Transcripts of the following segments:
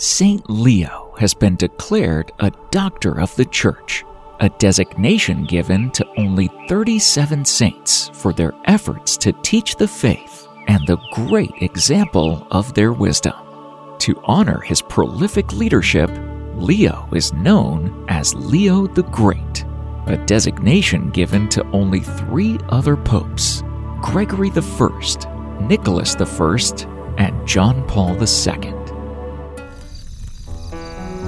Saint Leo has been declared a doctor of the Church, a designation given to only 37 saints for their efforts to teach the faith and the great example of their wisdom. To honor his prolific leadership, Leo is known as Leo the Great, a designation given to only 3 other popes: Gregory I, Nicholas I, and John Paul II.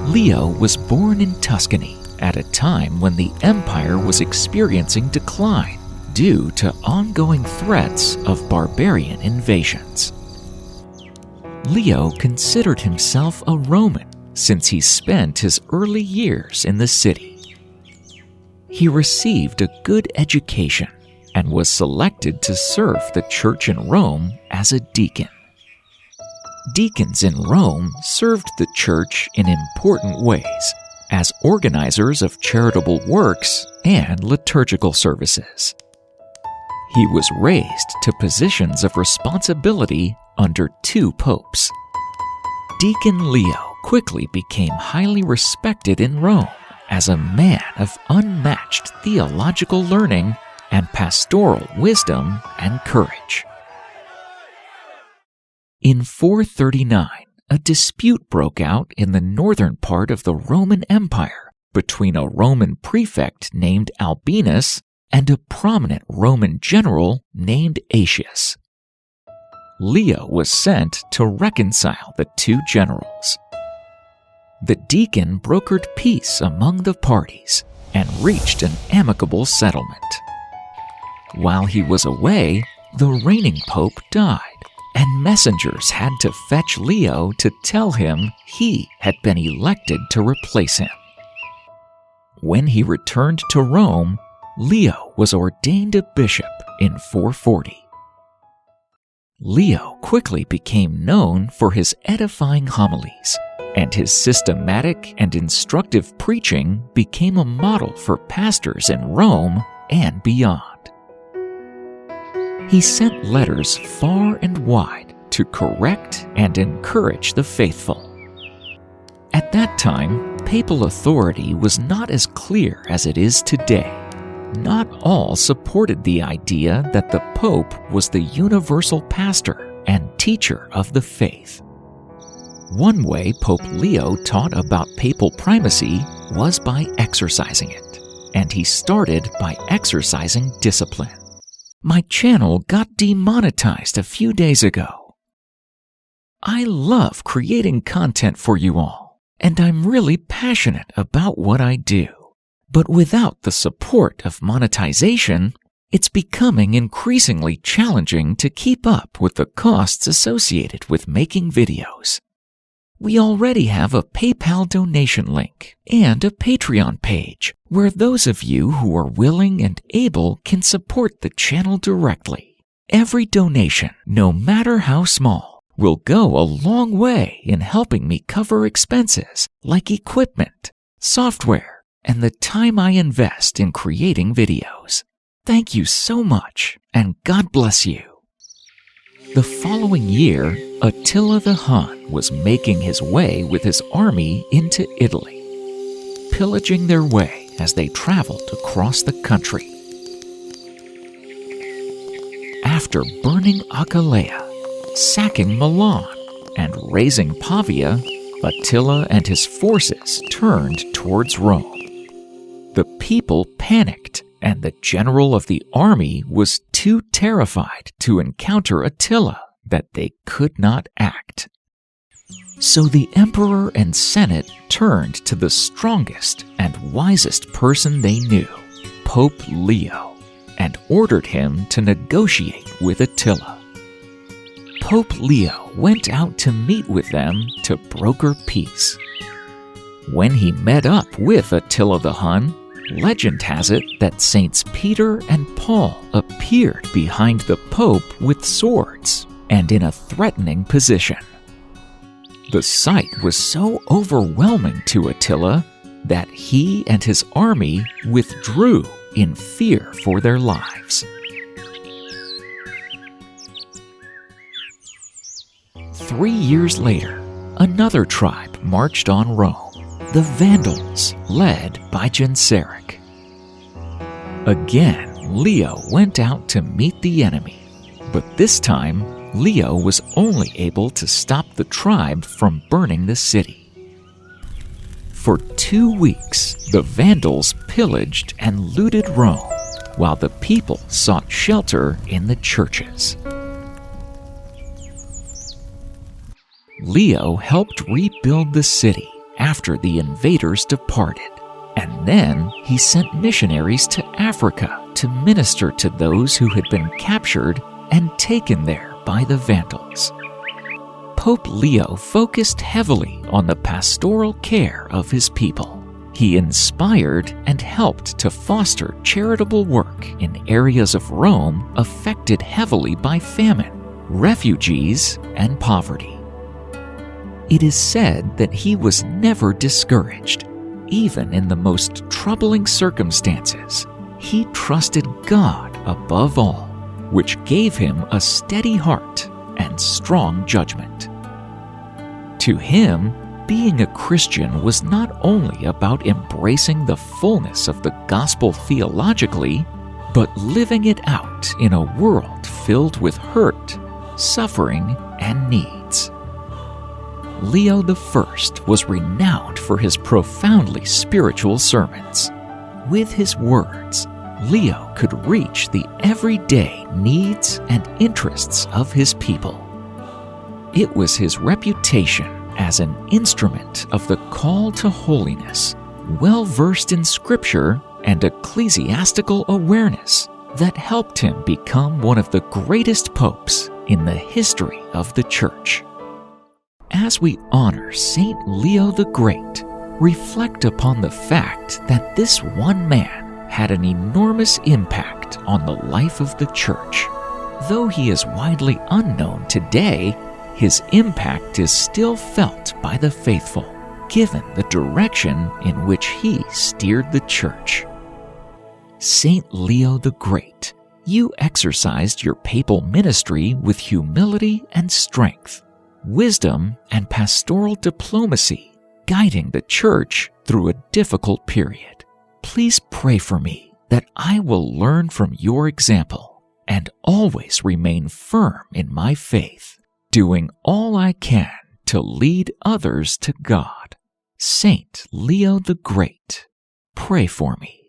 Leo was born in Tuscany at a time when the empire was experiencing decline due to ongoing threats of barbarian invasions. Leo considered himself a Roman since he spent his early years in the city. He received a good education and was selected to serve the church in Rome as a deacon. Deacons in Rome served the church in important ways as organizers of charitable works and liturgical services. He was raised to positions of responsibility under 2 popes. Deacon Leo quickly became highly respected in Rome as a man of unmatched theological learning and pastoral wisdom and courage. In 439, a dispute broke out in the northern part of the Roman Empire between a Roman prefect named Albinus and a prominent Roman general named Aetius. Leo was sent to reconcile the 2 generals. The deacon brokered peace among the parties and reached an amicable settlement. While he was away, the reigning pope died, and messengers had to fetch Leo to tell him he had been elected to replace him. When he returned to Rome, Leo was ordained a bishop in 440. Leo quickly became known for his edifying homilies, and his systematic and instructive preaching became a model for pastors in Rome and beyond. He sent letters far and wide to correct and encourage the faithful. At that time, papal authority was not as clear as it is today. Not all supported the idea that the Pope was the universal pastor and teacher of the faith. One way Pope Leo taught about papal primacy was by exercising it, and he started by exercising discipline. My channel got demonetized a few days ago. I love creating content for you all, and I'm really passionate about what I do. But without the support of monetization, it's becoming increasingly challenging to keep up with the costs associated with making videos. We already have a PayPal donation link and a Patreon page where those of you who are willing and able can support the channel directly. Every donation, no matter how small, will go a long way in helping me cover expenses like equipment, software, and the time I invest in creating videos. Thank you so much, and God bless you. The following year, Attila the Hun was making his way with his army into Italy, pillaging their way as they traveled across the country. After burning Aquileia, sacking Milan, and razing Pavia, Attila and his forces turned towards Rome. The people panicked, and the general of the army was too terrified to encounter Attila that they could not act. So the emperor and senate turned to the strongest and wisest person they knew, Pope Leo, and ordered him to negotiate with Attila. Pope Leo went out to meet with them to broker peace. When he met up with Attila the Hun, legend has it that Saints Peter and Paul appeared behind the Pope with swords and in a threatening position. The sight was so overwhelming to Attila that he and his army withdrew in fear for their lives. 3 years later, another tribe marched on Rome, the Vandals, led by Genseric. Again, Leo went out to meet the enemy, but this time, Leo was only able to stop the tribe from burning the city. For 2 weeks, the Vandals pillaged and looted Rome, while the people sought shelter in the churches. Leo helped rebuild the city after the invaders departed, and then he sent missionaries to Africa to minister to those who had been captured and taken there by the Vandals. Pope Leo focused heavily on the pastoral care of his people. He inspired and helped to foster charitable work in areas of Rome affected heavily by famine, refugees, and poverty. It is said that he was never discouraged. Even in the most troubling circumstances, he trusted God above all, which gave him a steady heart and strong judgment. To him, being a Christian was not only about embracing the fullness of the gospel theologically, but living it out in a world filled with hurt, suffering, and needs. Leo I was renowned for his profoundly spiritual sermons. With his words, Leo could reach the everyday needs and interests of his people. It was his reputation as an instrument of the call to holiness, well-versed in Scripture and ecclesiastical awareness, that helped him become one of the greatest popes in the history of the Church. As we honor Saint Leo the Great, reflect upon the fact that this one man had an enormous impact on the life of the Church. Though he is widely unknown today, his impact is still felt by the faithful, given the direction in which he steered the Church. Saint Leo the Great, you exercised your papal ministry with humility and strength, wisdom and pastoral diplomacy, guiding the Church through a difficult period. Please pray for me that I will learn from your example and always remain firm in my faith, doing all I can to lead others to God. Saint Leo the Great, pray for me.